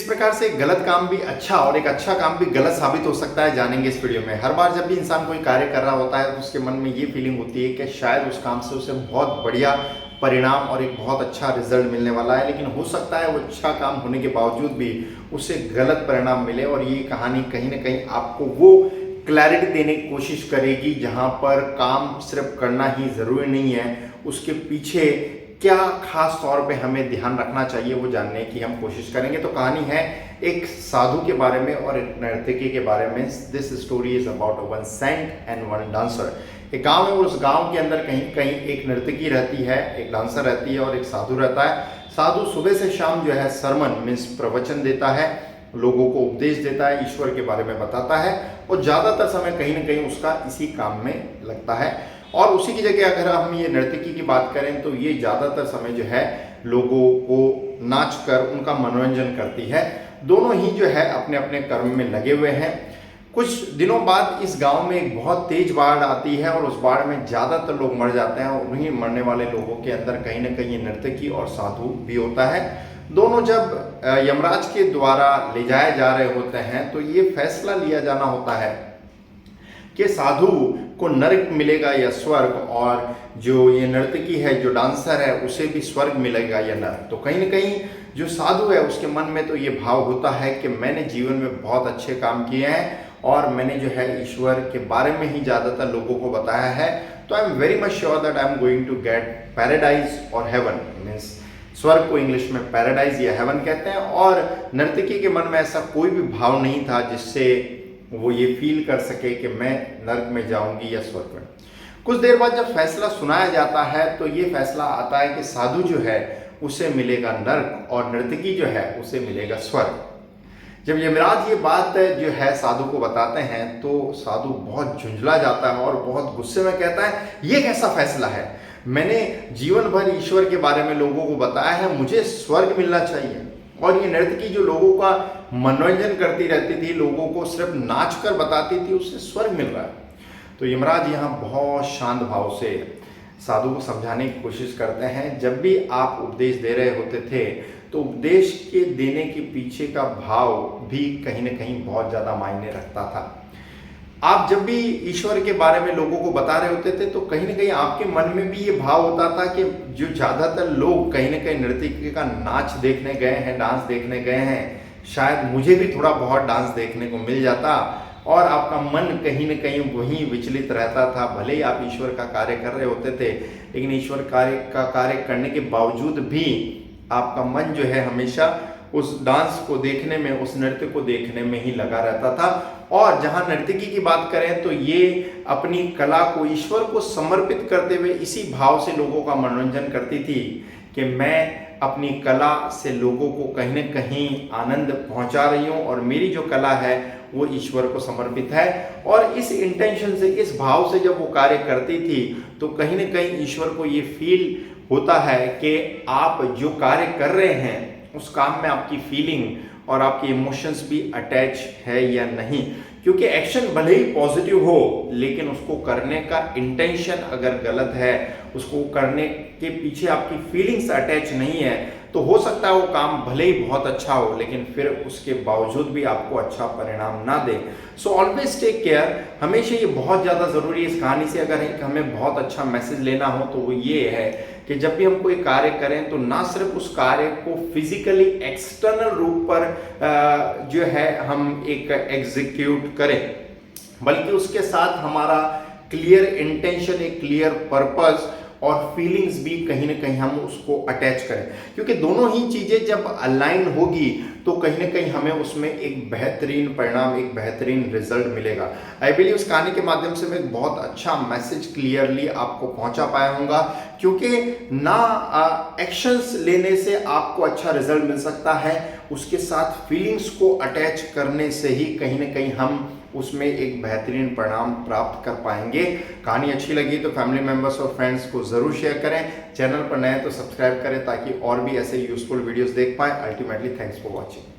किस प्रकार से एक गलत काम भी अच्छा और एक अच्छा काम भी गलत साबित हो सकता है, जानेंगे इस वीडियो में। हर बार जब भी इंसान कोई कार्य कर रहा होता है तो उसके मन में ये फीलिंग होती है कि शायद उस काम से उसे बहुत बढ़िया परिणाम और एक बहुत अच्छा रिजल्ट मिलने वाला है, लेकिन हो सकता है वो अच्छा काम होने के बावजूद भी उसे गलत परिणाम मिले। और ये कहानी कहीं ना कहीं आपको वो क्लैरिटी देने की कोशिश करेगी जहां पर काम सिर्फ करना ही ज़रूरी नहीं है, उसके पीछे क्या खास तौर पे हमें ध्यान रखना चाहिए वो जानने की हम कोशिश करेंगे। तो कहानी है एक साधु के बारे में और एक नर्तकी के बारे में। This story is about one cent and one dancer. एक गांव है और उस गांव के अंदर कहीं कहीं एक नर्तकी रहती है, एक डांसर रहती है और एक साधु रहता है। साधु सुबह से शाम जो है सरमन मीन्स प्रवचन देता है, लोगों को उपदेश देता है, ईश्वर के बारे में बताता है और ज़्यादातर समय कहीं ना कहीं उसका इसी काम में लगता है। और उसी की जगह अगर हम ये नर्तकी की बात करें तो ये ज़्यादातर समय जो है लोगों को नाच कर उनका मनोरंजन करती है। दोनों ही जो है अपने अपने कर्म में लगे हुए हैं। कुछ दिनों बाद इस गांव में एक बहुत तेज बाढ़ आती है और उस बाढ़ में ज़्यादातर लोग मर जाते हैं और उन्हीं मरने वाले लोगों के अंदर कहीं ना कहीं नर्तकी और साधु भी होता है। दोनों जब यमराज के द्वारा ले जाए जा रहे होते हैं तो ये फैसला लिया जाना होता है कि साधु को नरक मिलेगा या स्वर्ग, और जो ये नर्तकी है, जो डांसर है, उसे भी स्वर्ग मिलेगा या नरक। तो कहीं ना कहीं जो साधु है उसके मन में तो ये भाव होता है कि मैंने जीवन में बहुत अच्छे काम किए हैं और मैंने जो है ईश्वर के बारे में ही ज़्यादातर लोगों को बताया है, तो I am very much sure that I am going to get paradise और हेवन। मीन्स स्वर्ग को इंग्लिश में पैराडाइज या हेवन कहते हैं। और नर्तकी के मन में ऐसा कोई भी भाव नहीं था जिससे वो ये फील कर सके कि मैं नर्क में जाऊंगी या स्वर्ग में। कुछ देर बाद जब फैसला सुनाया जाता है तो ये फैसला आता है कि साधु जो है उसे मिलेगा नर्क और नर्तकी जो है उसे मिलेगा स्वर्ग। जब यमराज ये बात जो है साधु को बताते हैं तो साधु बहुत झुंझला जाता है और बहुत गुस्से में कहता है, ये कैसा फैसला है? मैंने जीवन भर ईश्वर के बारे में लोगों को बताया है, मुझे स्वर्ग मिलना चाहिए। और ये नर्तकी जो लोगों का मनोरंजन करती रहती थी, लोगों को सिर्फ नाच कर बताती थी, उससे स्वर्ग मिल रहा है। तो यमराज यहाँ बहुत शांत भाव से साधु को समझाने की कोशिश करते हैं। जब भी आप उपदेश दे रहे होते थे तो उपदेश के देने के पीछे का भाव भी कहीं ना कहीं बहुत ज़्यादा मायने रखता था। आप जब भी ईश्वर के बारे में लोगों को बता रहे होते थे तो कहीं ना कहीं आपके मन में भी ये भाव होता था कि जो ज़्यादातर लोग कहीं ना कहीं नर्तकी का नाच देखने गए हैं, डांस देखने गए हैं, शायद मुझे भी थोड़ा बहुत डांस देखने को मिल जाता। और आपका मन कहीं ना कहीं वहीं विचलित रहता था। भले ही आप ईश्वर का कार्य कर रहे होते थे, लेकिन ईश्वर कार्य करने के बावजूद भी आपका मन जो है हमेशा उस डांस को देखने में, उस नृत्य को देखने में ही लगा रहता था। और जहां नर्तकी की बात करें तो ये अपनी कला को ईश्वर को समर्पित करते हुए इसी भाव से लोगों का मनोरंजन करती थी कि मैं अपनी कला से लोगों को कहीं न कहीं आनंद पहुंचा रही हूं और मेरी जो कला है वो ईश्वर को समर्पित है। और इस इंटेंशन से, इस भाव से जब वो कार्य करती थी तो कहीं न कहीं ईश्वर को ये फील होता है कि आप जो कार्य कर रहे हैं उस काम में आपकी फीलिंग और आपके इमोशंस भी अटैच है या नहीं। क्योंकि एक्शन भले ही पॉजिटिव हो लेकिन उसको करने का इंटेंशन अगर गलत है, उसको करने के पीछे आपकी फीलिंग्स अटैच नहीं है, तो हो सकता है वो काम भले ही बहुत अच्छा हो लेकिन फिर उसके बावजूद भी आपको अच्छा परिणाम ना दे। So always take care. हमेशा ये बहुत ज़्यादा ज़रूरी है। इस कहानी से अगर हमें बहुत अच्छा मैसेज लेना हो तो वो ये है कि जब भी हम कोई कार्य करें तो ना सिर्फ उस कार्य को फिजिकली एक्सटर्नल रूप पर जो है हम एक एग्जीक्यूट करें, बल्कि उसके साथ हमारा क्लियर इंटेंशन, एक क्लियर पर्पस और फीलिंग्स भी कहीं ना कहीं हम उसको अटैच करें। क्योंकि दोनों ही चीज़ें जब अलाइन होगी तो कहीं ना कहीं हमें उसमें एक बेहतरीन परिणाम, एक बेहतरीन रिजल्ट मिलेगा। आई बिलीव इस कहानी के माध्यम से मैं एक बहुत अच्छा मैसेज क्लियरली आपको पहुंचा पाया हूँगा। क्योंकि ना एक्शंस लेने से आपको अच्छा रिजल्ट मिल सकता है, उसके साथ फीलिंग्स को अटैच करने से ही कहीं ना कहीं हम उसमें एक बेहतरीन परिणाम प्राप्त कर पाएंगे। कहानी अच्छी लगी तो फैमिली मेंबर्स और फ्रेंड्स को ज़रूर शेयर करें। चैनल पर नए तो सब्सक्राइब करें ताकि और भी ऐसे यूजफुल वीडियोस देख पाएं। Ultimately thanks for watching.